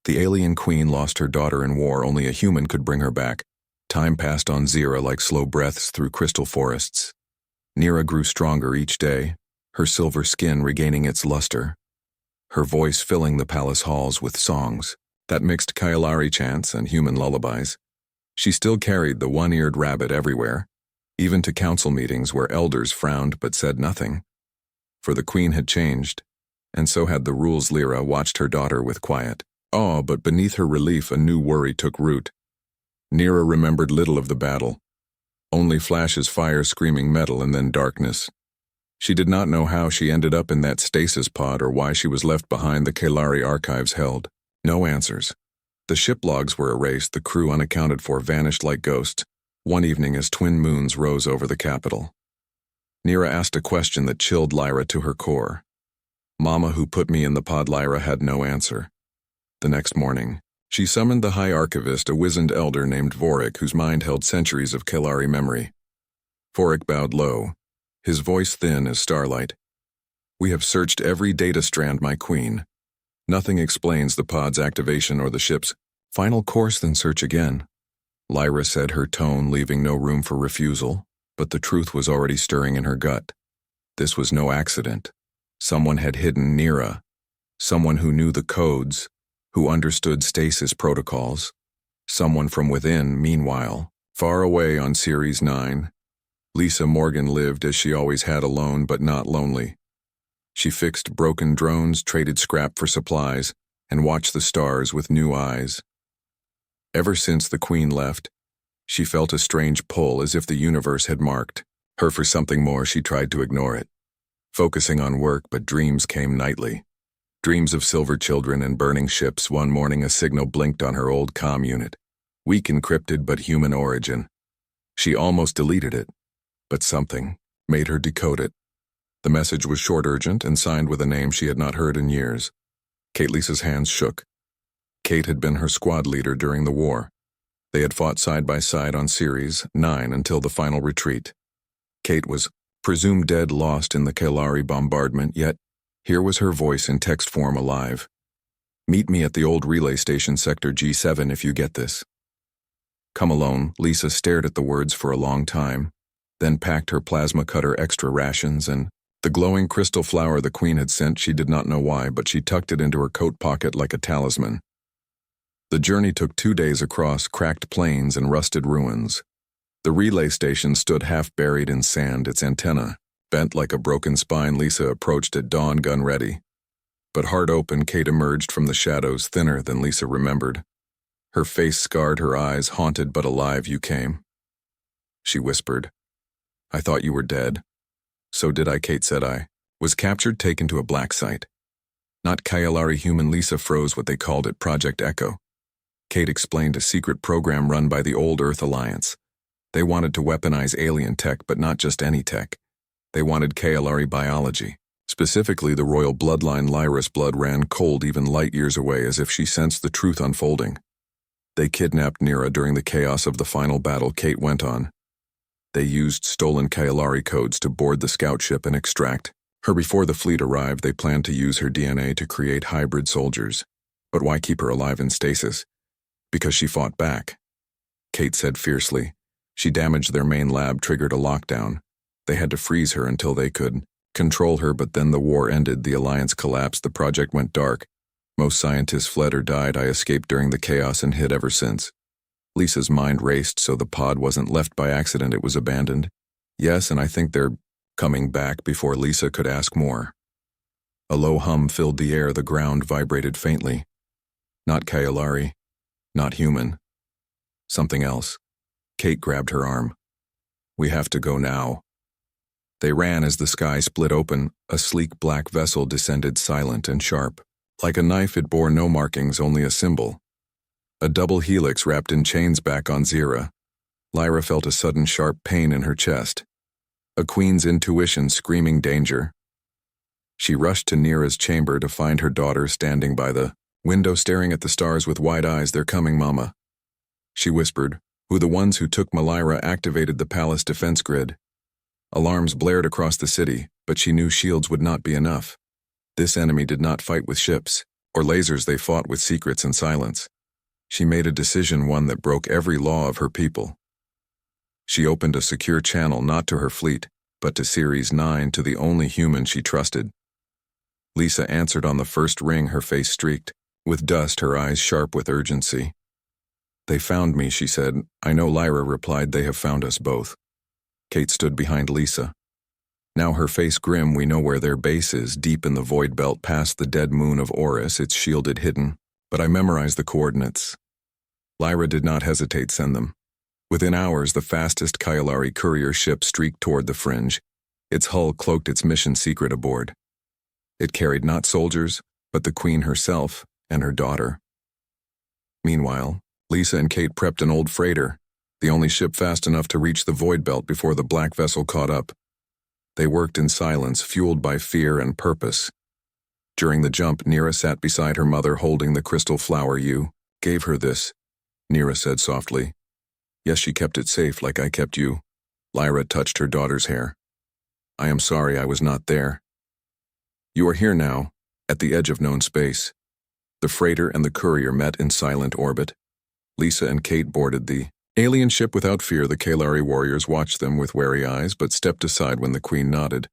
The alien queen lost her daughter in war. Only a human could bring her back. Time passed on Zira like slow breaths through crystal forests. Nira grew stronger each day, her silver skin regaining its luster. Her voice filling the palace halls with songs that mixed Kailari chants and human lullabies. She still carried the one-eared rabbit everywhere, even to council meetings where elders frowned but said nothing. For the queen had changed, and so had the rules. Lyra watched her daughter with quiet awe, but beneath her relief a new worry took root. Nira remembered little of the battle, only flashes, fire, screaming metal, and then darkness. She did not know how she ended up in that stasis pod or why she was left behind. The Kailari archives held no answers. The ship logs were erased, the crew unaccounted for vanished like ghosts, one evening as twin moons rose over the capital. Nira asked a question that chilled Lyra to her core. Mama, who put me in the pod? Lyra had no answer. The next morning, she summoned the High Archivist, a wizened elder named Vorik, whose mind held centuries of Kailari memory. Vorik bowed low, his voice thin as starlight. We have searched every data strand, my queen. Nothing explains the pod's activation or the ship's final course. Then search again, Lyra said, her tone leaving no room for refusal, but the truth was already stirring in her gut. This was no accident. Someone had hidden Nira, someone who knew the codes, who understood stasis protocols, someone from within. Meanwhile, far away on Series 9, Lisa Morgan lived as she always had, alone but not lonely. She fixed broken drones, traded scrap for supplies, and watched the stars with new eyes. Ever since the queen left, she felt a strange pull, as if the universe had marked her for something more. She tried to ignore it, focusing on work, but dreams came nightly. Dreams of silver children and burning ships. One morning a signal blinked on her old comm unit. Weak, encrypted, but human origin. She almost deleted it, but something made her decode it. The message was short, urgent, and signed with a name she had not heard in years. Kate. Lisa's hands shook. Kate had been her squad leader during the war. They had fought side by side on Series 9 until the final retreat. Kate was presumed dead, lost in the Kailari bombardment, yet here was her voice in text form, alive. Meet me at the old relay station, Sector G7, if you get this. Come alone. Lisa stared at the words for a long time, then packed her plasma cutter, extra rations, and the glowing crystal flower the queen had sent. She did not know why, but she tucked it into her coat pocket like a talisman. The journey took 2 days across cracked plains and rusted ruins. The relay station stood half buried in sand, its antenna bent like a broken spine. Lisa approached at dawn, gun ready. But heart open, Kate emerged from the shadows, thinner than Lisa remembered. Her face scarred, her eyes haunted but alive. You came, she whispered. I thought you were dead. So did I, Kate said. I was captured, taken to a black site. Not Kailari human. Lisa froze. What they called it, Project Echo. Kate explained, a secret program run by the Old Earth Alliance. They wanted to weaponize alien tech, but not just any tech. They wanted Kailari biology, specifically the royal bloodline. Lyra's blood ran cold even light years away, as if she sensed the truth unfolding. They kidnapped Nira during the chaos of the final battle, Kate went on. They used stolen Kailari codes to board the scout ship and extract her before the fleet arrived. They planned to use her DNA to create hybrid soldiers. But why keep her alive in stasis? Because she fought back, Kate said fiercely. She damaged their main lab, triggered a lockdown. They had to freeze her until they could control her, but then the war ended, the Alliance collapsed, the project went dark. Most scientists fled or died. I escaped during the chaos and hid ever since. Lisa's mind raced, so the pod wasn't left by accident, it was abandoned. Yes, and I think they're coming back. Before Lisa could ask more, a low hum filled the air, the ground vibrated faintly. Not Kailari, not human. Something else. Kate grabbed her arm. We have to go now. They ran as the sky split open. A sleek black vessel descended, silent and sharp. Like a knife, it bore no markings, only a symbol. A double helix wrapped in chains back on Zira. Lyra felt a sudden sharp pain in her chest. A queen's intuition screaming danger. She rushed to Nira's chamber to find her daughter standing by the window, staring at the stars with wide eyes. They're coming, Mama, she whispered. Who? The ones who took Lyra activated the palace defense grid. Alarms blared across the city, but she knew shields would not be enough. This enemy did not fight with ships or lasers they fought with secrets and silence. She made a decision, one that broke every law of her people. She opened a secure channel not to her fleet, but to Series 9, to the only human she trusted. Lisa answered on the first ring, her face streaked with dust, her eyes sharp with urgency. "They found me," she said. "I know," Lyra replied. "They have found us both." Kate stood behind Lisa. Now her face grim. "We know where their base is, deep in the void belt past the dead moon of Orus. It's shielded, hidden. But I memorized the coordinates." Lyra did not hesitate. "Send them." Within hours, the fastest Kailari courier ship streaked toward the fringe. Its hull cloaked its mission secret aboard. It carried not soldiers, but the Queen herself and her daughter. Meanwhile, Lisa and Kate prepped an old freighter, the only ship fast enough to reach the void belt before the black vessel caught up. They worked in silence, fueled by fear and purpose. During the jump, Nira sat beside her mother, holding the crystal flower. "You gave her this," Nira said softly. "Yes, she kept it safe, like I kept you." Lyra touched her daughter's hair. "I am sorry I was not there." "You are here now, at the edge of known space." The freighter and the courier met in silent orbit. Lisa and Kate boarded the alien ship without fear. The Kailari warriors watched them with wary eyes, but stepped aside when the Queen nodded.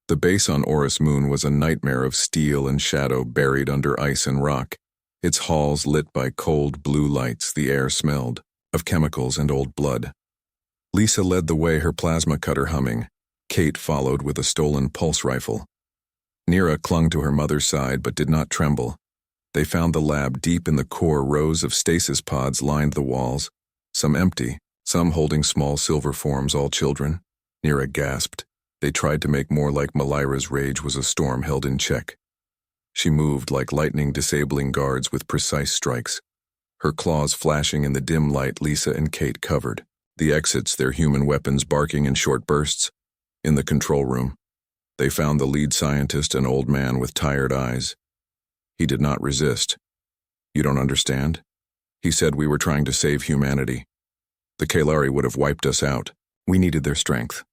The base on Orus Moon was a nightmare of steel and shadow, buried under ice and rock, its halls lit by cold blue lights. The air smelled of chemicals and old blood. Lisa led the way, her plasma cutter humming. Kate followed with a stolen pulse rifle. Nira clung to her mother's side but did not tremble. They found the lab deep in the core. Rows of stasis pods lined the walls, some empty, some holding small silver forms. "All children?" Nira gasped. They tried to make more like Malira's rage was a storm held in check. She moved like lightning, disabling guards with precise strikes. Her claws flashing in the dim light. Lisa and Kate covered the exits, their human weapons barking in short bursts. In the control room, they found the lead scientist, an old man with tired eyes. He did not resist. "You don't understand?" He said. "We were trying to save humanity. The Kailari would have wiped us out. We needed their strength.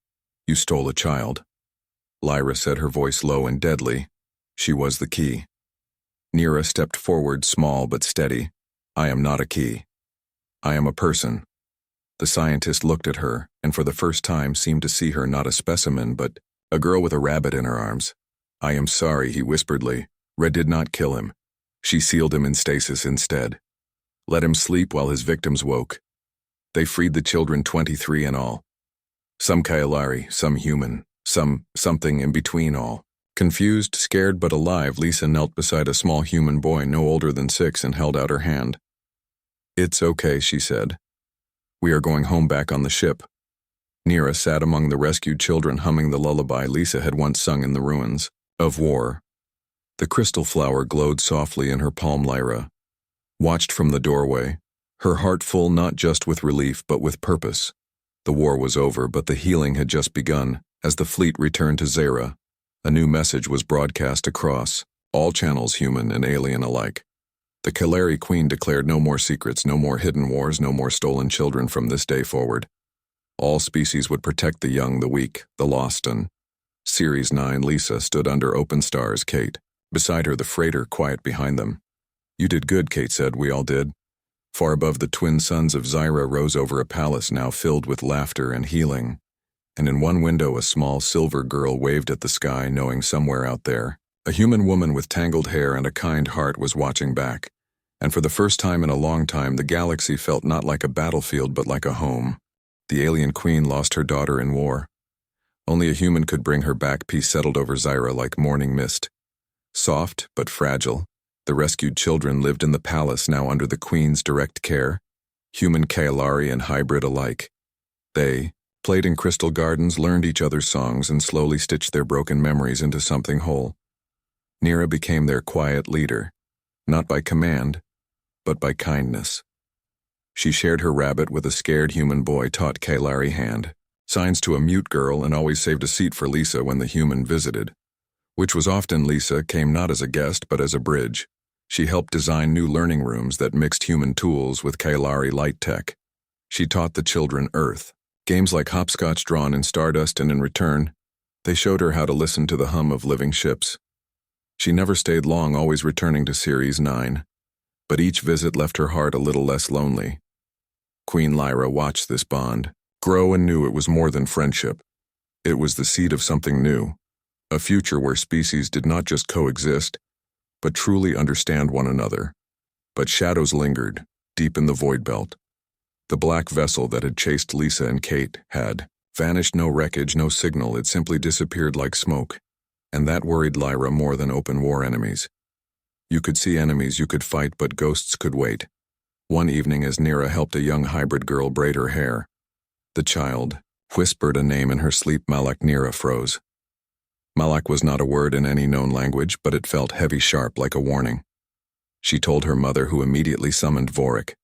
You stole a child." Lyra said, her voice low and deadly. "She was the key." Nira stepped forward, small but steady. "I am not a key. I am a person." The scientist looked at her, and for the first time seemed to see her not a specimen, but a girl with a rabbit in her arms. "I am sorry," he whisperedly. "Red did not kill him. She sealed him in stasis instead. Let him sleep while his victims woke. They freed the children, 23 in all. Some Kailari, some human, some something in between all." Confused, scared but alive, Lisa knelt beside a small human boy no older than 6 and held out her hand. "It's okay," she said. "We are going home, back on the ship." Nira sat among the rescued children, humming the lullaby Lisa had once sung in the ruins of War. The crystal flower glowed softly in her palm. Lyra watched from the doorway, her heart full not just with relief but with purpose. The war was over, but the healing had just begun. As the fleet returned to Zera, a new message was broadcast across all channels, human and alien alike. The Kailari Queen declared no more secrets, no more hidden wars, no more stolen children from this day forward. All species would protect the young, the weak, the lost. And Series 9 Lisa stood under open stars, Kate beside her, the freighter quiet behind them. "You did good," Kate said. "We all did." Far above, the twin suns of Zyra rose over a palace now filled with laughter and healing. And in one window, a small silver girl waved at the sky, knowing somewhere out there, a human woman with tangled hair and a kind heart was watching back. And for the first time in a long time, the galaxy felt not like a battlefield but like a home. The alien queen lost her daughter in war. Only a human could bring her back. Peace settled over Zyra like morning mist. Soft but fragile, the rescued children lived in the palace now under the queen's direct care, human, Kailari, and hybrid alike. They played in crystal gardens, learned each other's songs, and slowly stitched their broken memories into something whole. Nira became their quiet leader, not by command, but by kindness. She shared her rabbit with a scared human boy, taught Kailari hand signs to a mute girl, and always saved a seat for Lisa when the human visited, which was often. Lisa came not as a guest but as a bridge. She helped design new learning rooms that mixed human tools with Kailari light tech. She taught the children Earth, games like hopscotch drawn in stardust, and in return, they showed her how to listen to the hum of living ships. She never stayed long, always returning to Series 9. But each visit left her heart a little less lonely. Queen Lyra watched this bond grow and knew it was more than friendship. It was the seed of something new, a future where species did not just coexist, but truly understand one another. But shadows lingered, deep in the void belt. The black vessel that had chased Lisa and Kate had vanished, no wreckage, no signal, it simply disappeared like smoke. And that worried Lyra more than open war enemies. You could see enemies you could fight, but ghosts could wait. One evening as Nira helped a young hybrid girl braid her hair, the child whispered a name in her sleep. Malak. Nira froze. Malak was not a word in any known language, but it felt heavy, sharp, like a warning. She told her mother, who immediately summoned Vorik.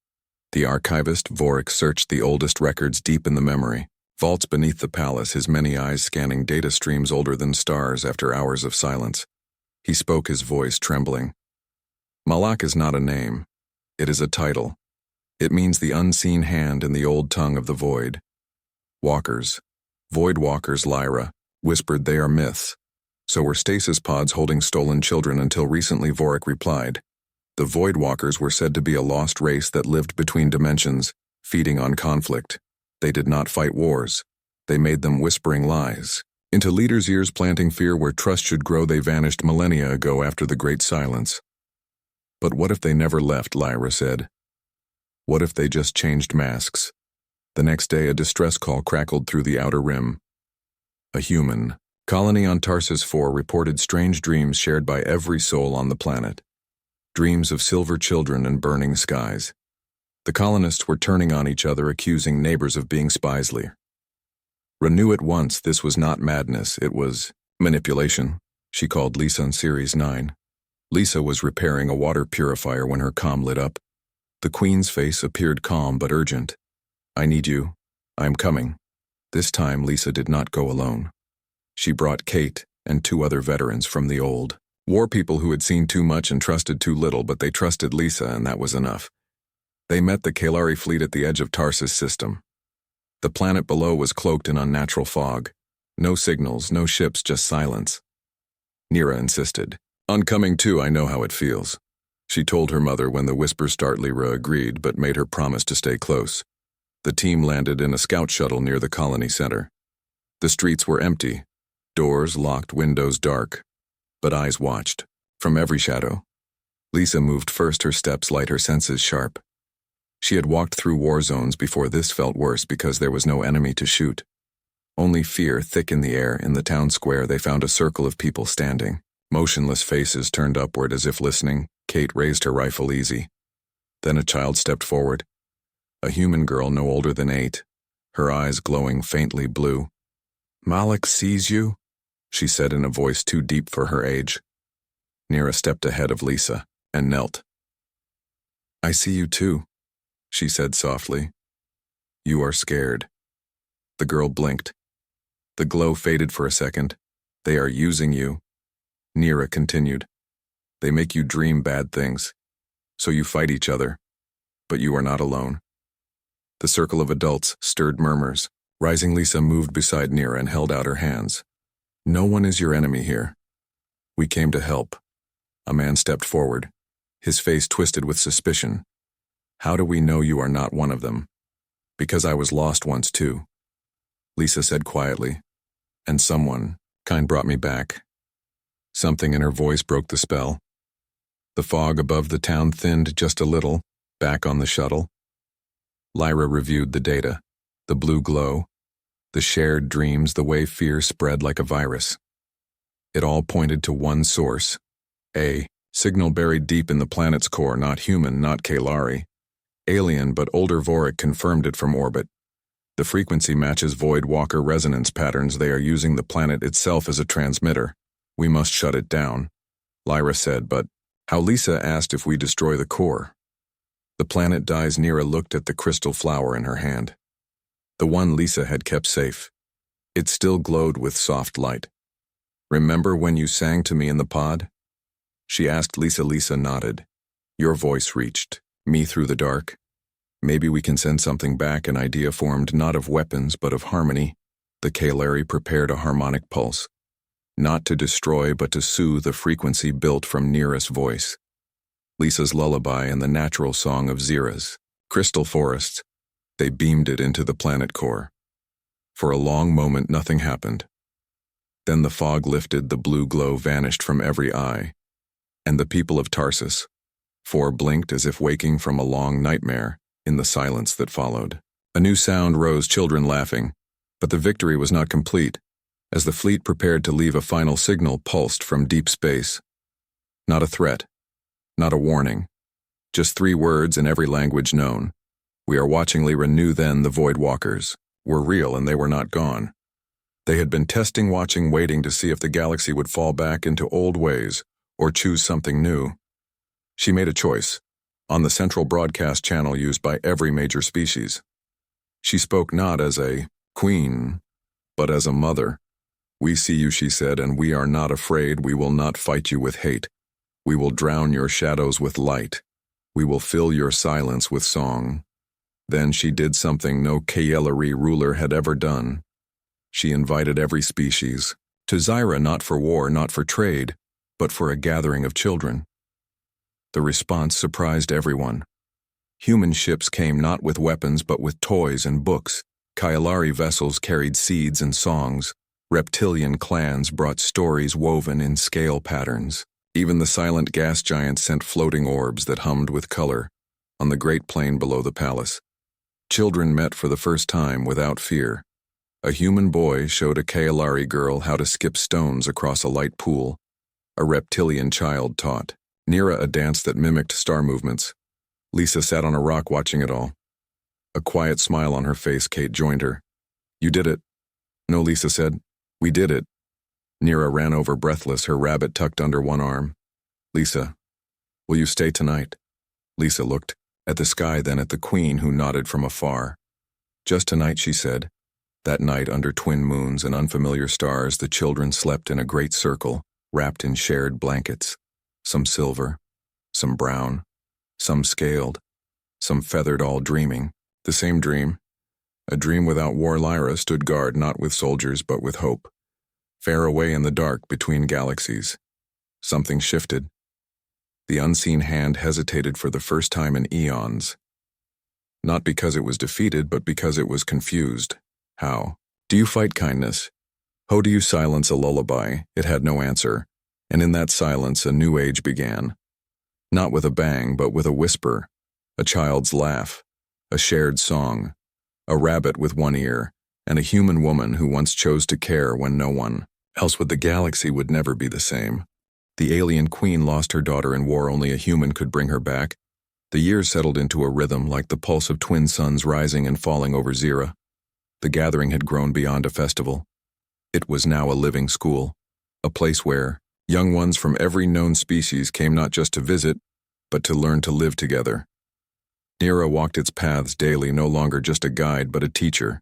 The archivist, Vorik, searched the oldest records deep in the memory vaults beneath the palace, his many eyes scanning data streams older than stars after hours of silence. He spoke, his voice trembling. Malak is not a name. It is a title. It means the unseen hand in the old tongue of the void. Walkers, void walkers, Lyra whispered, they are myths. So were stasis pods holding stolen children until recently, Vorik replied. The void walkers were said to be a lost race that lived between dimensions, feeding on conflict. They did not fight wars. They made them, whispering lies into leaders' ears, planting fear where trust should grow. They vanished millennia ago after the Great Silence. But what if they never left, Lyra said. What if they just changed masks? The next day, a distress call crackled through the outer rim. A human colony on Tarsus 4 reported strange dreams shared by every soul on the planet. Dreams of silver children and burning skies. The colonists were turning on each other, accusing neighbors of being spies. Ra knew at once this was not madness, it was manipulation. She called Lisa on Series 9. Lisa was repairing a water purifier when her comm lit up. The Queen's face appeared calm but urgent. I need you. I'm coming. This time Lisa did not go alone. She brought Kate and 2 other veterans from the old war, people who had seen too much and trusted too little, but they trusted Lisa, and that was enough. They met the Kalari fleet at the edge of Tarsus system. The planet below was cloaked in unnatural fog. No signals, no ships, just silence. Nira insisted. On coming too, I know how it feels. She told her mother when the whispers started. Lyra agreed, but made her promise to stay close. The team landed in a scout shuttle near the colony center. The streets were empty, doors locked, windows dark, but eyes watched, from every shadow. Lisa moved first, her steps light, her senses sharp. She had walked through war zones before. This felt worse because there was no enemy to shoot. Only fear thick in the air. In the town square, they found a circle of people standing, motionless, faces turned upward as if listening. Kate raised her rifle easy. Then a child stepped forward. A human girl no older than 8, her eyes glowing faintly blue. Malak sees you, she said in a voice too deep for her age. Nira stepped ahead of Lisa and knelt. I see you too, she said softly. You are scared. The girl blinked. The glow faded for a second. They are using you, Nira continued. They make you dream bad things, so you fight each other, but you are not alone. The circle of adults stirred murmurs. Rising, Lisa moved beside Nira and held out her hands. No one is your enemy here. We came to help. A man stepped forward, his face twisted with suspicion. How do we know you are not one of them? Because I was lost once too, Lisa said quietly. And someone kind brought me back. Something in her voice broke the spell. The fog above the town thinned just a little, back on the shuttle. Lyra reviewed the data, the blue glow, the shared dreams, the way fear spread like a virus. It all pointed to one source, a signal buried deep in the planet's core, not human, not Kalari. Alien, but older. Vorik confirmed it from orbit. The frequency matches Void Walker resonance patterns. They are using the planet itself as a transmitter. We must shut it down, Lyra said, but how? Lisa asked if we destroy the core. The planet dies. Nira looked at the crystal flower in her hand. The one Lisa had kept safe. It still glowed with soft light. Remember when you sang to me in the pod? She asked Lisa. Lisa nodded. Your voice reached me through the dark. Maybe we can send something back. An idea formed, not of weapons but of harmony. The Kalari prepared a harmonic pulse. not to destroy but to soothe a frequency built from Nira's voice. Lisa's lullaby and the natural song of Zira's crystal forests, they beamed it into the planet core. For a long moment nothing happened. Then the fog lifted, the blue glow vanished from every eye, and the people of Tarsus, four blinked as if waking from a long nightmare in the silence that followed. A new sound rose, children laughing, but the victory was not complete. As the fleet prepared to leave, a final signal pulsed from deep space. Not a threat, not a warning, just 3 words in every language known. We are watching. Lyra knew then the Void Walkers were real and they were not gone. They had been testing, watching, waiting to see if the galaxy would fall back into old ways or choose something new. She made a choice, on the central broadcast channel used by every major species. She spoke not as a queen, but as a mother. "We see you," she said, "and we are not afraid. We will not fight you with hate. We will drown your shadows with light. We will fill your silence with song." Then she did something no Kael'ari ruler had ever done. She invited every species to Zyra, not for war, not for trade, but for a gathering of children. The response surprised everyone. Human ships came not with weapons but with toys and books. Kael'ari vessels carried seeds and songs. Reptilian clans brought stories woven in scale patterns. Even the silent gas giants sent floating orbs that hummed with color on the great plain below the palace. Children met for the first time without fear. A human boy showed a Kael'ari girl how to skip stones across a light pool. A reptilian child taught Nira a dance that mimicked star movements. Lisa sat on a rock watching it all. A quiet smile on her face, Kate joined her. "You did it." "No," Lisa said. "We did it." Nira ran over breathless, her rabbit tucked under one arm. "Lisa, will you stay tonight?" Lisa looked at the sky, then at the queen, who nodded from afar. "Just tonight," she said. That night, under twin moons and unfamiliar stars, the children slept in a great circle, wrapped in shared blankets. Some silver, some brown, some scaled, some feathered, all dreaming. The same dream. A dream without war. Lyra stood guard, not with soldiers, but with hope. Far away in the dark between galaxies. Something shifted. The unseen hand hesitated for the first time in eons. Not because it was defeated, but because it was confused. How? Do you fight kindness? How do you silence a lullaby? It had no answer, and in that silence a new age began. Not with a bang, but with a whisper, a child's laugh, a shared song, a rabbit with one ear, and a human woman who once chose to care when no one else would. The galaxy would never be the same. The alien queen lost her daughter in war. Only a human could bring her back. The years settled into a rhythm, like the pulse of twin suns rising and falling over Zira. The gathering had grown beyond a festival. It was now a living school, a place where young ones from every known species came not just to visit, but to learn to live together. Nira walked its paths daily, no longer just a guide, but a teacher.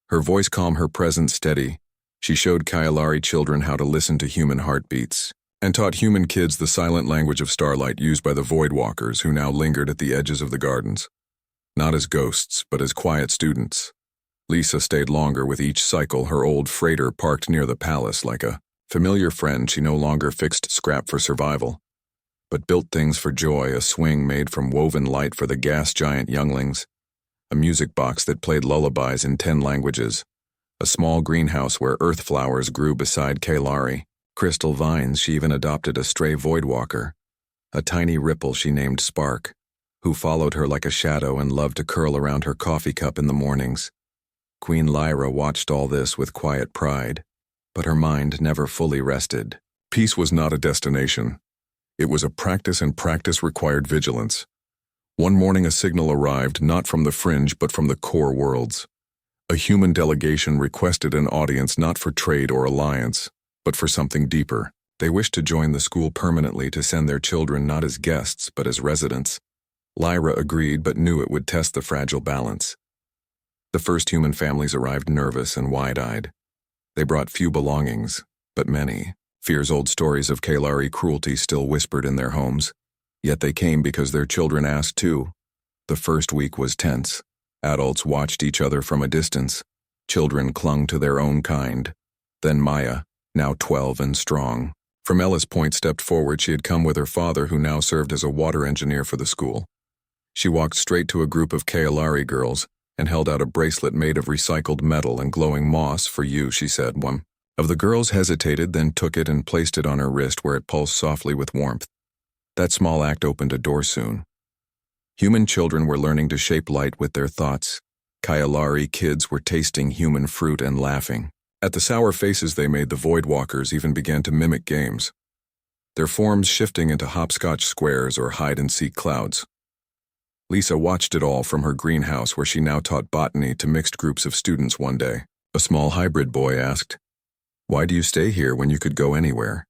Her voice calm, her presence steady. She showed Kael'ari children how to listen to human heartbeats, and taught human kids the silent language of starlight used by the Void Walkers who now lingered at the edges of the gardens. Not as ghosts, but as quiet students. Lisa stayed longer with each cycle, her old freighter parked near the palace like a familiar friend. She no longer fixed scrap for survival, but built things for joy, a swing made from woven light for the gas giant younglings, a music box that played lullabies in 10 languages, a small greenhouse where earth flowers grew beside Kael'ari, crystal vines. She even adopted a stray voidwalker, a tiny ripple she named Spark, who followed her like a shadow and loved to curl around her coffee cup in the mornings. Queen Lyra watched all this with quiet pride, but her mind never fully rested. Peace was not a destination. It was a practice, and practice required vigilance. One morning a signal arrived, not from the fringe but from the core worlds. A human delegation requested an audience not for trade or alliance, but for something deeper. They wished to join the school permanently, to send their children not as guests but as residents. Lyra agreed, but knew it would test the fragile balance. The first human families arrived nervous and wide-eyed. They brought few belongings, but many. Fear's old stories of Kael'ari cruelty still whispered in their homes. Yet they came because their children asked too. The first week was tense. Adults watched each other from a distance. Children clung to their own kind. Then Maya, now 12 and strong. From Ellis Point stepped forward. She had come with her father, who now served as a water engineer for the school. She walked straight to a group of Kaolari girls and held out a bracelet made of recycled metal and glowing moss. "For you," she said. One of the girls hesitated, then took it and placed it on her wrist, where it pulsed softly with warmth. That small act opened a door soon. Human children were learning to shape light with their thoughts. Kaolari kids were tasting human fruit and laughing. At the sour faces they made, the Voidwalkers even began to mimic games, their forms shifting into hopscotch squares or hide-and-seek clouds. Lisa watched it all from her greenhouse, where she now taught botany to mixed groups of students. One day, a small hybrid boy asked, "Why do you stay here when you could go anywhere?"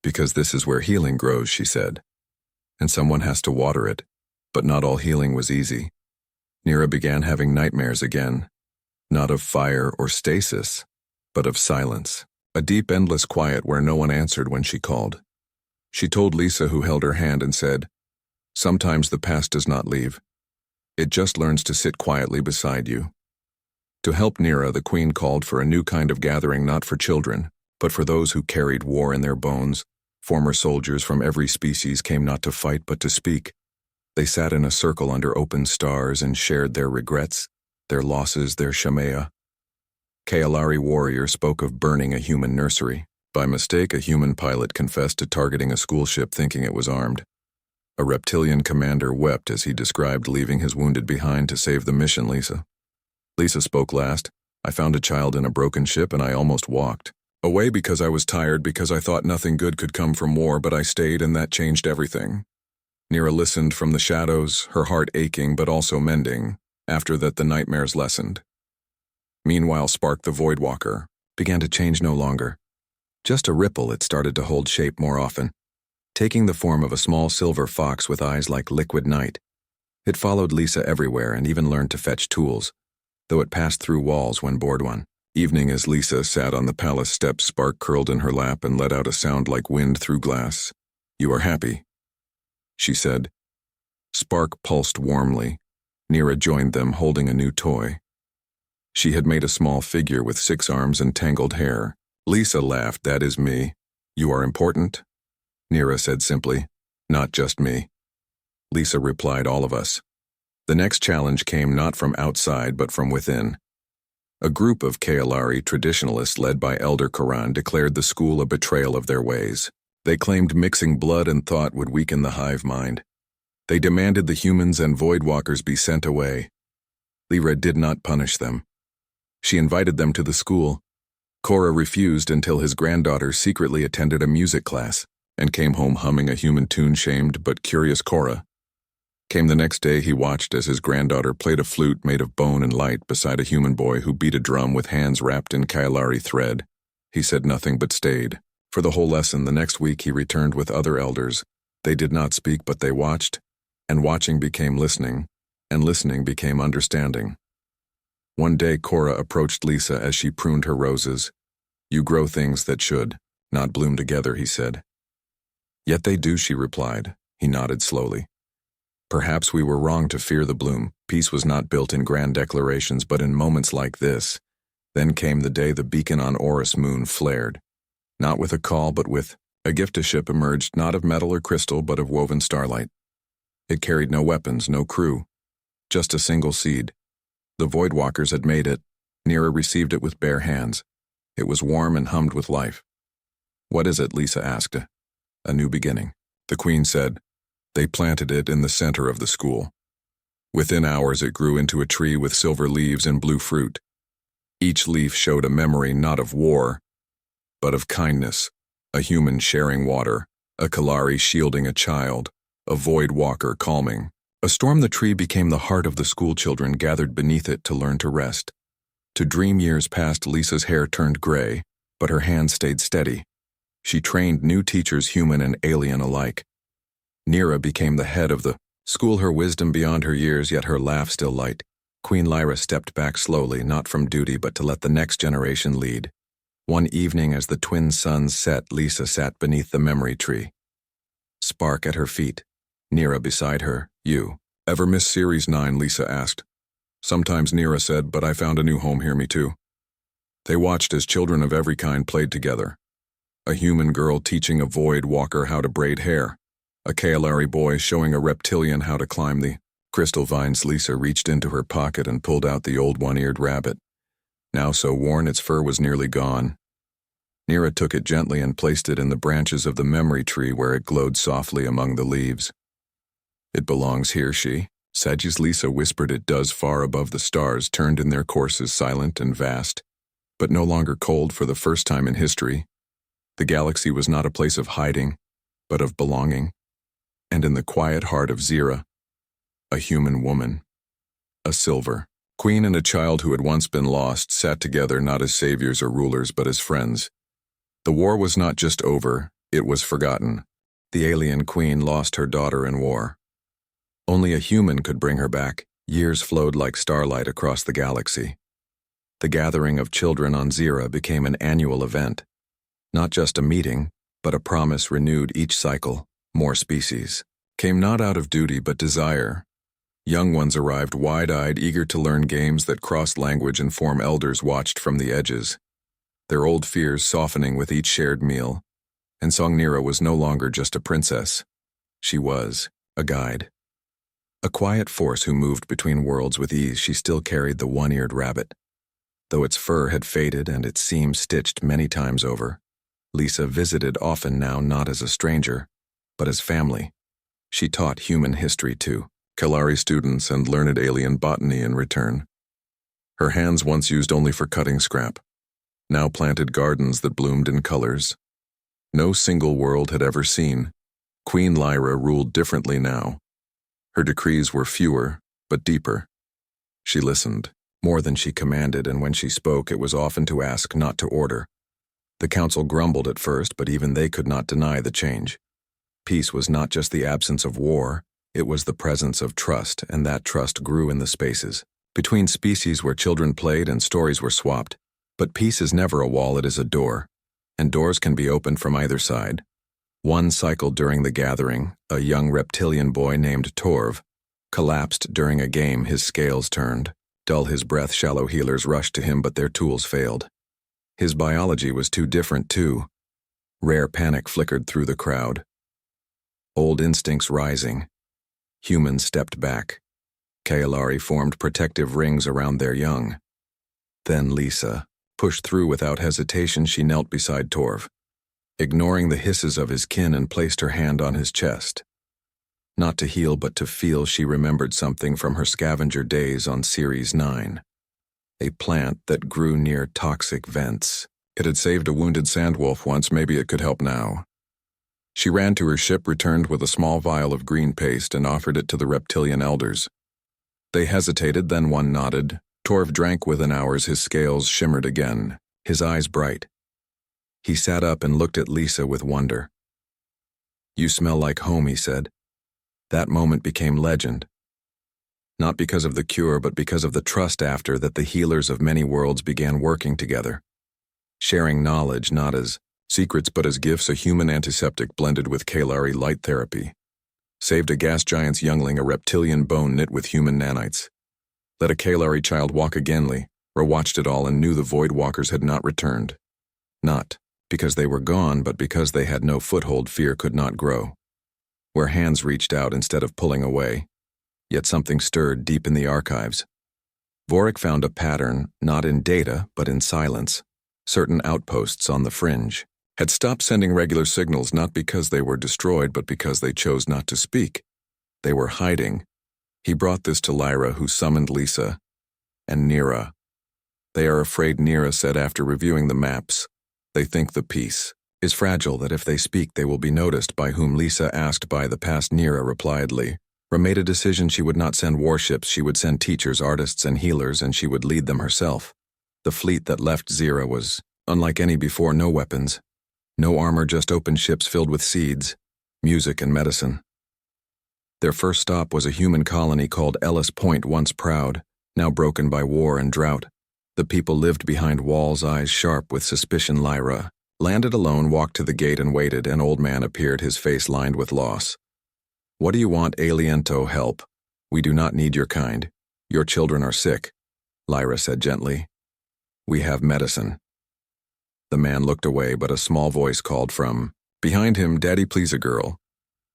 "Because this is where healing grows," she said. "And someone has to water it." But not all healing was easy. Nira began having nightmares again, not of fire or stasis, but of silence, a deep, endless quiet where no one answered when she called. She told Lisa, who held her hand, and said, "Sometimes the past does not leave. It just learns to sit quietly beside you." To help Nira, the queen called for a new kind of gathering, not for children, but for those who carried war in their bones. Former soldiers from every species came not to fight but to speak. They sat in a circle under open stars and shared their regrets, their losses, their shamea. Kaolari warrior spoke of burning a human nursery. By mistake, a human pilot confessed to targeting a school ship thinking it was armed. A reptilian commander wept as he described leaving his wounded behind to save the mission. Lisa spoke last. "I found a child in a broken ship and I almost walked away because I was tired, because I thought nothing good could come from war, but I stayed, and that changed everything." Nira listened from the shadows, her heart aching but also mending. After that, the nightmares lessened. Meanwhile, Spark the Voidwalker began to change. No longer just a ripple, it started to hold shape more often, taking the form of a small silver fox with eyes like liquid night. It followed Lisa everywhere and even learned to fetch tools, though it passed through walls when bored. One evening, as Lisa sat on the palace steps, Spark curled in her lap and let out a sound like wind through glass. "You are happy," she said. Spark pulsed warmly. Nira joined them, holding a new toy. She had made a small figure with 6 arms and tangled hair. Lisa laughed. "That is me." "You are important," Nira said simply. "Not just me." Lisa replied, "All of us." The next challenge came not from outside but from within. A group of Kaolari traditionalists led by Elder Karan declared the school a betrayal of their ways. They claimed mixing blood and thought would weaken the hive mind. They demanded the humans and Voidwalkers be sent away. Lyra did not punish them. She invited them to the school. Cora refused until his granddaughter secretly attended a music class and came home humming a human tune. Shamed but curious Cora came the next day. He watched as his granddaughter played a flute made of bone and light beside a human boy who beat a drum with hands wrapped in Kaolari thread. He said nothing but stayed. For the whole lesson, the next week he returned with other elders. They did not speak, but they watched, and watching became listening, and listening became understanding. One day Cora approached Lisa as she pruned her roses. "You grow things that should not bloom together," he said. "Yet they do," she replied. He nodded slowly. "Perhaps we were wrong to fear the bloom. Peace was not built in grand declarations, but in moments like this." Then came the day the beacon on Orus Moon flared. Not with a call, but with a gift. A ship emerged, not of metal or crystal, but of woven starlight. It carried no weapons, no crew, just a single seed. The Voidwalkers had made it. Nira received it with bare hands. It was warm and hummed with life. "What is it?" Lisa asked. "A new beginning," the queen said. They planted it in the center of the school. Within hours it grew into a tree with silver leaves and blue fruit. Each leaf showed a memory not of war, but of kindness. A human sharing water, a Kalari shielding a child, a Voidwalker calming a storm. The tree became the heart of the school children gathered beneath it to learn to rest, to dream. Years passed. Lisa's hair turned gray, but her hands stayed steady. She trained new teachers, human and alien alike. Nira became the head of the school, her wisdom beyond her years, yet her laugh still light. Queen Lyra stepped back slowly, not from duty but to let the next generation lead. One evening as the twin suns set, Lisa sat beneath the memory tree. Spark at her feet, Nira beside her. "You ever miss Series 9, Lisa asked. "Sometimes," Nira said, "but I found a new home here." "Me too." They watched as children of every kind played together. a human girl teaching a void walker how to braid hair, a Kalari boy showing a reptilian how to climb the crystal vines. Lisa reached into her pocket and pulled out the old one-eared rabbit. Now so worn its fur was nearly gone. Nira took it gently and placed it in the branches of the memory tree where it glowed softly among the leaves. It belongs here, she said as Lisa whispered. It does. Far above the stars turned in their courses, silent and vast, but no longer cold. For the first time in history, the galaxy was not a place of hiding, but of belonging. And in the quiet heart of Zira, a human woman, a silver queen and a child who had once been lost, sat together not as saviors or rulers but as friends. The war was not just over, it was forgotten. The alien queen lost her daughter in war. Only a human could bring her back. Years flowed like starlight across the galaxy. The gathering of children on Zira became an annual event. Not just a meeting, but a promise renewed each cycle. More species came not out of duty but desire. Young ones arrived wide-eyed, eager to learn games that crossed language and form. Elders watched from the edges, their old fears softening with each shared meal. And Songnira was no longer just a princess. She was a guide. A quiet force who moved between worlds with ease. She still carried the one-eared rabbit, though its fur had faded and its seams stitched many times over. Lisa visited often now, not as a stranger, but as family. She taught human history to Kalari students and learned alien botany in return. Her hands, once used only for cutting scrap, now planted gardens that bloomed in colors no single world had ever seen. Queen Lyra ruled differently now. Her decrees were fewer, but deeper. She listened, more than she commanded, and when she spoke, it was often to ask, not to order. The council grumbled at first, but even they could not deny the change. Peace was not just the absence of war, it was the presence of trust, and that trust grew in the spaces between species where children played and stories were swapped. But peace is never a wall, it is a door, and doors can be opened from either side. One cycle during the gathering, a young reptilian boy named Torv collapsed during a game. His scales turned dull, his breath shallow. Healers rushed to him, but their tools failed. His biology was too different too. Rare panic flickered through the crowd. Old instincts rising. Humans stepped back. Kaelari formed protective rings around their young. Then Lisa pushed through without hesitation. She knelt beside Torv, ignoring the hisses of his kin, and placed her hand on his chest. Not to heal but to feel. She remembered something from her scavenger days on Series 9. A plant that grew near toxic vents. It had saved a wounded sandwolf once, maybe it could help now. She ran to her ship, returned with a small vial of green paste, and offered it to the reptilian elders. They hesitated, then one nodded. Torv drank within hours. His scales shimmered again, his eyes bright. He sat up and looked at Lisa with wonder. "You smell like home," he said. That moment became legend. Not because of the cure, but because of the trust after that. The healers of many worlds began working together, sharing knowledge not as secrets but as gifts. A human antiseptic blended with Kalari light therapy saved a gas giant's youngling, a reptilian bone knit with human nanites. Let a Kalari child walk again. Lyra watched it all and knew the void walkers had not returned. Not because they were gone, but because they had no foothold. Fear could not grow where hands reached out instead of pulling away. Yet something stirred deep in the archives. Vorik found a pattern, not in data, but in silence. Certain outposts on the fringe had stopped sending regular signals, not because they were destroyed, but because they chose not to speak. They were hiding. He brought this to Lyra, who summoned Lisa and Nira. "They are afraid," Nira said after reviewing the maps. "They think the peace is fragile, that if they speak they will be noticed." By whom? Lisa asked. "By the past," Nira replied. Lyra made a decision. She would not send warships. She would send teachers, artists, and healers, and she would lead them herself. The fleet that left Zira was unlike any before. No weapons, no armor, just open ships filled with seeds, music, and medicine. Their first stop was a human colony called Ellis Point, once proud, now broken by war and drought. The people lived behind walls, eyes sharp with suspicion. Lyra landed alone, walked to the gate, and waited. An old man appeared, his face lined with loss. "What do you want?" "Aliento, help. We do not need your kind. Your children are sick," Lyra said gently. "We have medicine." The man looked away, but a small voice called from behind him, "Daddy, please." A girl,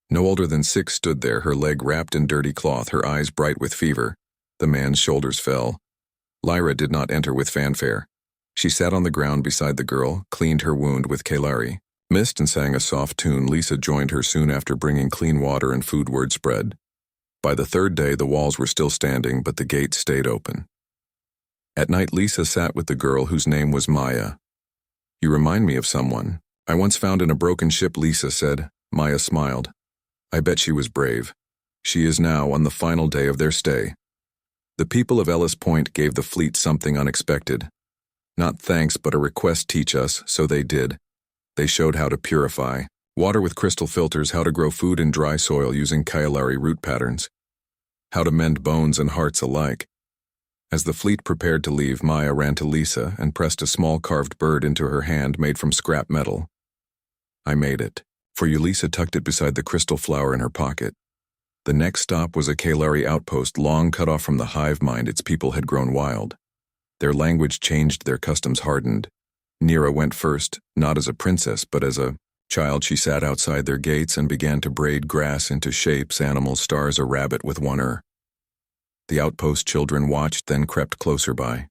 no older than 6, stood there, her leg wrapped in dirty cloth, her eyes bright with fever. The man's shoulders fell. Lyra did not enter with fanfare. She sat on the ground beside the girl, cleaned her wound with Kalari, mist, and sang a soft tune. Lisa joined her soon after, bringing clean water and food. Word spread. By the 3rd day, the walls were still standing, but the gates stayed open. At night, Lisa sat with the girl whose name was Maya. "You remind me of someone I once found in a broken ship," Lisa said. Maya smiled. "I bet she was brave. She is now on the final day of their stay. The people of Ellis Point gave the fleet something unexpected. Not thanks, but a request. Teach us." So they did. They showed how to purify water with crystal filters, how to grow food in dry soil using Kailari root patterns, how to mend bones and hearts alike. As the fleet prepared to leave, Maya ran to Lisa and pressed a small carved bird into her hand made from scrap metal. "I made it for you." Lisa tucked it beside the crystal flower in her pocket. The next stop was a Kailari outpost, long cut off from the hive mind. Its people had grown wild. Their language changed, their customs hardened. Nira went first, not as a princess, but as a child. She sat outside their gates and began to braid grass into shapes, animals, stars, a rabbit with one ear. The outpost children watched, then crept closer by.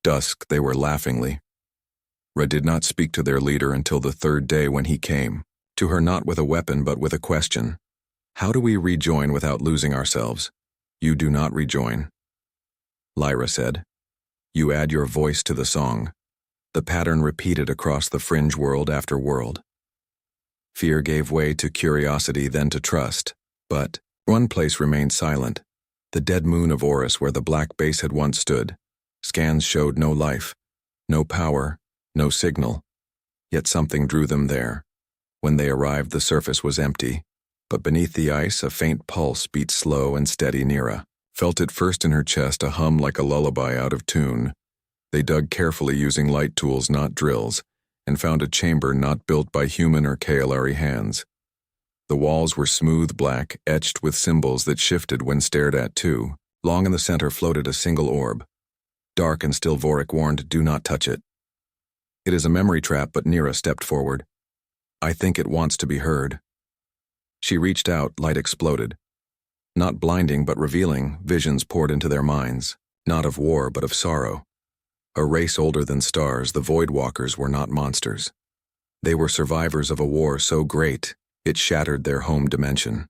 Dusk, they were laughingly. Ra did not speak to their leader until the 3rd day, when he came to her not with a weapon but with a question. "How do we rejoin without losing ourselves?" "You do not rejoin," Lyra said. "You add your voice to the song." The pattern repeated across the fringe, world after world. Fear gave way to curiosity, then to trust. But one place remained silent. The dead moon of Orus, where the black base had once stood. Scans showed no life, no power, no signal. Yet something drew them there. When they arrived, the surface was empty. But beneath the ice, a faint pulse beat slow and steady. Nira felt it first in her chest, a hum like a lullaby out of tune. They dug carefully, using light tools, not drills, and found a chamber not built by human or Kailari hands. The walls were smooth black, etched with symbols that shifted when stared at too. Long in the center floated a single orb. Dark and still, Vorik warned, "Do not touch it. It is a memory trap." But Nira stepped forward. "I think it wants to be heard." She reached out, light exploded. Not blinding, but revealing, visions poured into their minds, not of war, but of sorrow. A race older than stars, the Voidwalkers, were not monsters. They were survivors of a war so great, it shattered their home dimension.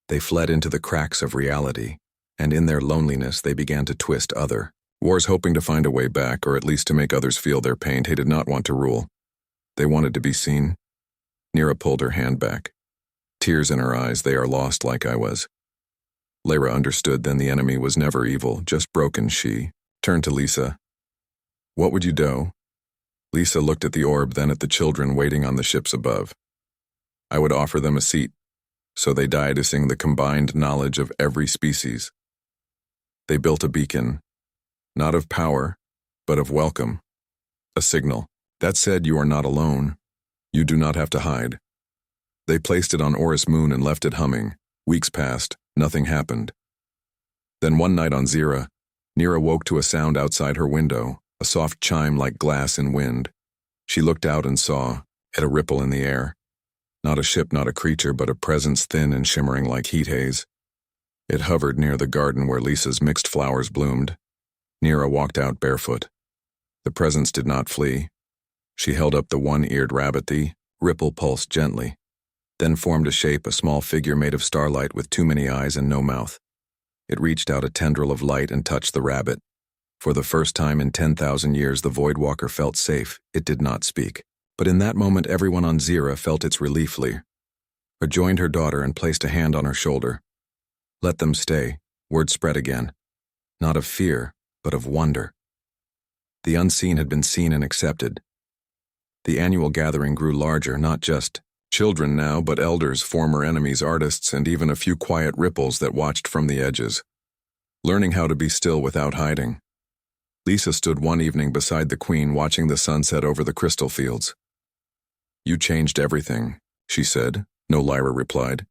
They fled into the cracks of reality, and in their loneliness they began to twist other wars, hoping to find a way back, or at least to make others feel their pain. They did not want to rule. They wanted to be seen. Nira pulled her hand back. Tears in her eyes. "They are lost like I was." Lyra understood then. The enemy was never evil, just broken. She turned to Lisa. "What would you do?" Lisa looked at the orb, then at the children waiting on the ships above. "I would offer them a seat, so they die to sing the combined knowledge of every species." They built a beacon, not of power, but of welcome. A signal that said, "You are not alone. You do not have to hide." They placed it on Orus Moon and left it humming. Weeks passed, nothing happened. Then one night on Zira, Nira woke to a sound outside her window, a soft chime like glass in wind. She looked out and saw, at a ripple in the air, not a ship, not a creature, but a presence thin and shimmering like heat haze. It hovered near the garden where Lisa's mixed flowers bloomed. Nira walked out barefoot. The presence did not flee. She held up the one-eared rabbit. The ripple pulsed gently, then formed a shape, a small figure made of starlight with too many eyes and no mouth. It reached out a tendril of light and touched the rabbit. For the first time in 10,000 years, the Voidwalker felt safe. It did not speak. But in that moment, everyone on Zira felt its relief. Lyra joined her daughter and placed a hand on her shoulder. "Let them stay." Word spread again. Not of fear, but of wonder. The unseen had been seen and accepted. The annual gathering grew larger, not just children now, but elders, former enemies, artists, and even a few quiet ripples that watched from the edges, learning how to be still without hiding. Lisa stood one evening beside the Queen, watching the sunset over the crystal fields. "You changed everything," she said. "No," Lyra replied.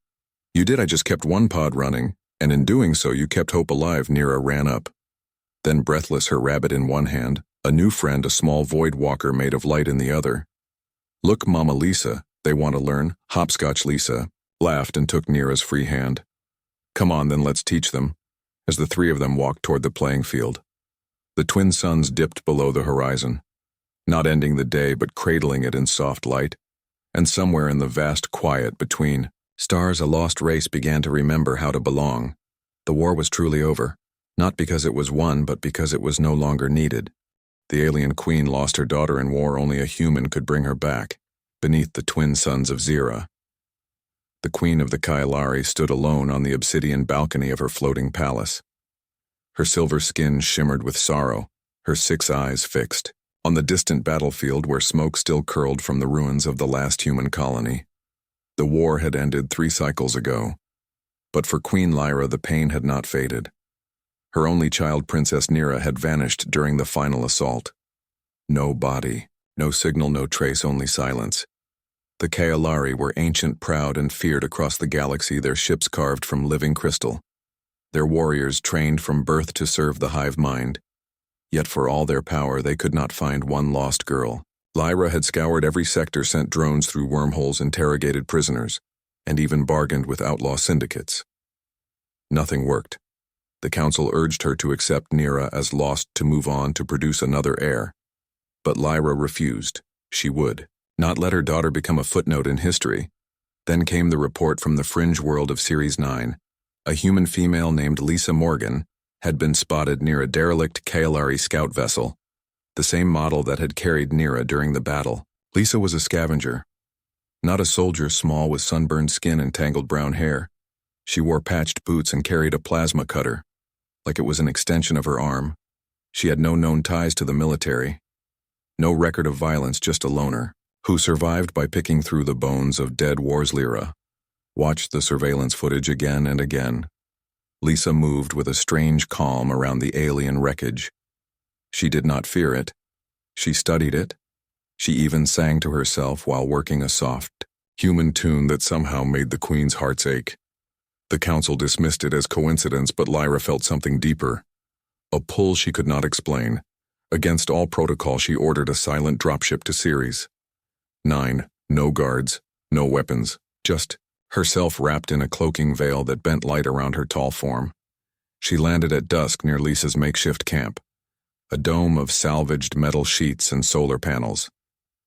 "You did. I just kept one pod running, and in doing so you kept hope alive." Nira ran up. Then, breathless, her rabbit in one hand, A new friend, a small void walker made of light in the other. "Look, Mama Lisa, they want to learn." Hopscotch Lisa laughed and took Nira's free hand. "Come on, then let's teach them," as the three of them walked toward the playing field. The twin suns dipped below the horizon, not ending the day but cradling it in soft light, and somewhere in the vast quiet between stars a lost race began to remember how to belong. The war was truly over, not because it was won but because it was no longer needed. The alien queen lost her daughter in war, only a human could bring her back, beneath the twin suns of Zira. The queen of the Kailari stood alone on the obsidian balcony of her floating palace. Her silver skin shimmered with sorrow, her 6 eyes fixed on the distant battlefield where smoke still curled from the ruins of the last human colony. The war had ended 3 cycles ago, but for Queen Lyra the pain had not faded. Her only child, Princess Nira, had vanished during the final assault. No body, no signal, no trace, only silence. The Kailari were ancient, proud, and feared across the galaxy, their ships carved from living crystal. Their warriors trained from birth to serve the hive mind. Yet for all their power, they could not find one lost girl. Lyra had scoured every sector, sent drones through wormholes, interrogated prisoners, and even bargained with outlaw syndicates. Nothing worked. The council urged her to accept Nira as lost to move on to produce another heir. But Lyra refused. She would not let her daughter become a footnote in history. Then came the report from the fringe world of Series 9. A human female named Lisa Morgan had been spotted near a derelict Kailari scout vessel, the same model that had carried Nira during the battle. Lisa was a scavenger, not a soldier, small with sunburned skin and tangled brown hair. She wore patched boots and carried a plasma cutter, like it was an extension of her arm. She had no known ties to the military, no record of violence, just a loner, who survived by picking through the bones of dead wars. Lyra watched the surveillance footage again and again. Lisa moved with a strange calm around the alien wreckage. She did not fear it. She studied it. She even sang to herself while working a soft, human tune that somehow made the queen's hearts ache. The council dismissed it as coincidence, but Lyra felt something deeper, a pull she could not explain. Against all protocol, she ordered a silent dropship to Series 9. No guards, no weapons, just herself wrapped in a cloaking veil that bent light around her tall form. She landed at dusk near Lisa's makeshift camp, a dome of salvaged metal sheets and solar panels.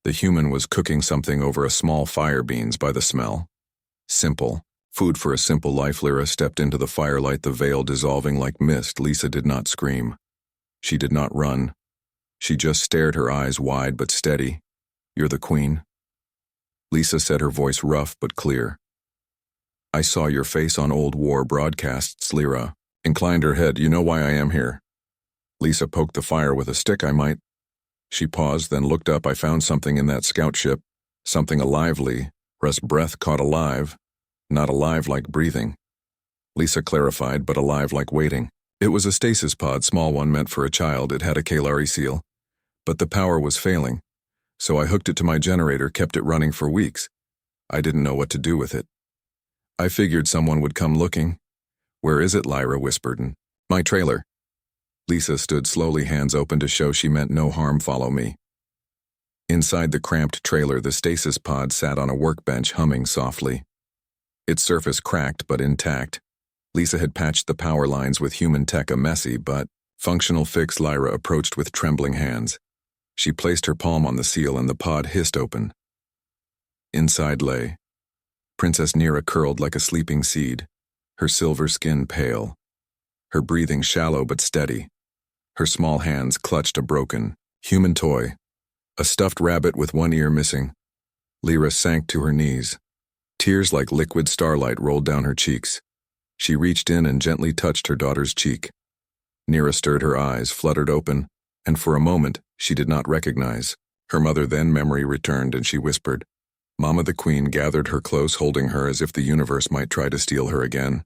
The human was cooking something over a small fire, beans by the smell. Simple. Food for a simple life. Lyra stepped into the firelight, the veil dissolving like mist. Lisa did not scream. She did not run. She just stared, her eyes wide but steady. "You're the queen?" Lisa said, her voice rough but clear. "I saw your face on old war broadcasts." Lyra inclined her head. "You know why I am here?" Lisa poked the fire with a stick. "I might." She paused, then looked up. "I found something in that scout ship, something alively." Russ' breath caught alive. Not alive like breathing, Lisa clarified, but alive like waiting. It was a stasis pod, small one meant for a child. It had a Kailari seal, but the power was failing. So I hooked it to my generator, kept it running for weeks. I didn't know what to do with it. I figured someone would come looking. "Where is it?" Lyra whispered. "My trailer." Lisa stood slowly, hands open to show she meant no harm. "Follow me." Inside the cramped trailer, the stasis pod sat on a workbench, humming softly. Its surface cracked but intact. Lisa had patched the power lines with human tech, a messy but functional fix. Lyra approached with trembling hands. She placed her palm on the seal and the pod hissed open. Inside lay Princess Nira, curled like a sleeping seed, her silver skin pale, her breathing shallow but steady. Her small hands clutched a broken human toy, a stuffed rabbit with one ear missing. Lyra sank to her knees. Tears like liquid starlight rolled down her cheeks. She reached in and gently touched her daughter's cheek. Nira stirred, her eyes fluttered open, and for a moment she did not recognize her mother. Then memory returned and she whispered. Mama the Queen gathered her close, holding her as if the universe might try to steal her again.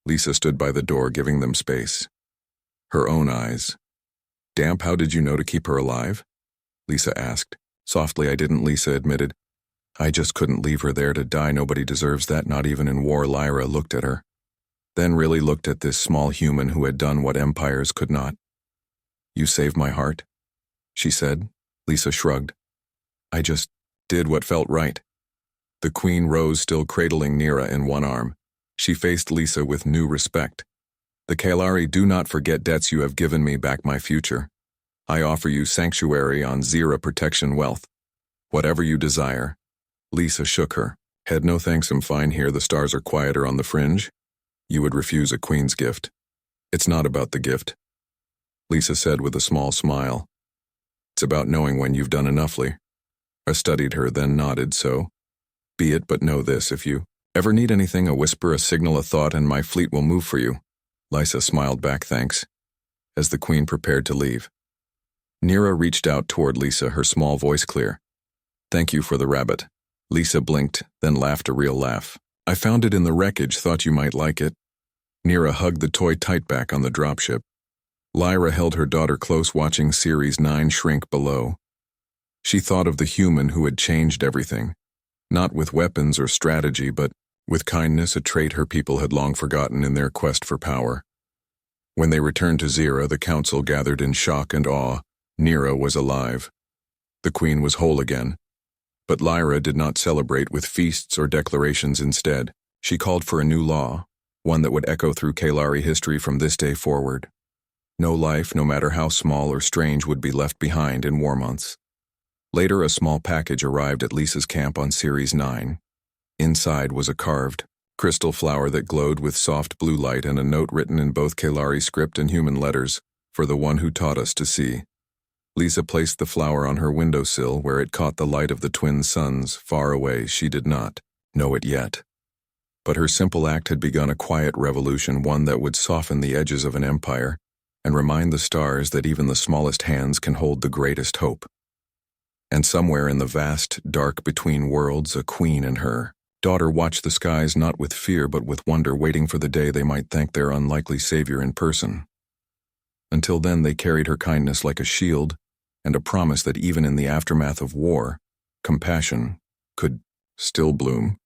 Lisa stood by the door, giving them space. Her own eyes damp. "How did you know to keep her alive?" Lisa asked. Softly, "I didn't," Lisa admitted. "I just couldn't leave her there to die. Nobody deserves that, not even in war." Lyra looked at her, then really looked at this small human who had done what empires could not. "You saved my heart." she said. Lisa shrugged. I just did what felt right. The queen rose, still cradling Nira in one arm. She faced Lisa with new respect. The Kalari do not forget debts you have given me back my future. I offer you sanctuary on Zira protection wealth. Whatever you desire. Lisa shook her head. No thanks, I'm fine here. The stars are quieter on the fringe. You would refuse a queen's gift. It's not about the gift, Lisa said with a small smile. It's about knowing when you've done enoughly. I studied her, then nodded. So be it, but know this: if you ever need anything, a whisper, a signal, a thought, and my fleet will move for you. Lisa smiled back thanks, as the queen prepared to leave. Nira reached out toward Lisa, her small voice clear. Thank you for the rabbit. Lisa blinked, then laughed a real laugh. I found it in the wreckage, thought you might like it. Nira hugged the toy tight back on the dropship. Lyra held her daughter close, watching Series 9 shrink below. She thought of the human who had changed everything, not with weapons or strategy, but with kindness, a trait her people had long forgotten in their quest for power. When they returned to Zira, the council gathered in shock and awe. Nira was alive. The queen was whole again. But Lyra did not celebrate with feasts or declarations. Instead, she called for a new law, one that would echo through Kalari history from this day forward. No life, no matter how small or strange, would be left behind in war months. Later, a small package arrived at Lisa's camp on Series 9. Inside was a carved crystal flower that glowed with soft blue light, and a note written in both Kalari script and human letters, for the one who taught us to see. Lisa placed the flower on her windowsill, where it caught the light of the twin suns far away. She did not know it yet, but her simple act had begun a quiet revolution, one that would soften the edges of an empire and remind the stars that even the smallest hands can hold the greatest hope. And somewhere in the vast, dark between worlds, a queen and her daughter watched the skies, not with fear but with wonder, waiting for the day they might thank their unlikely savior in person. Until then, they carried her kindness like a shield, and a promise that even in the aftermath of war, compassion could still bloom.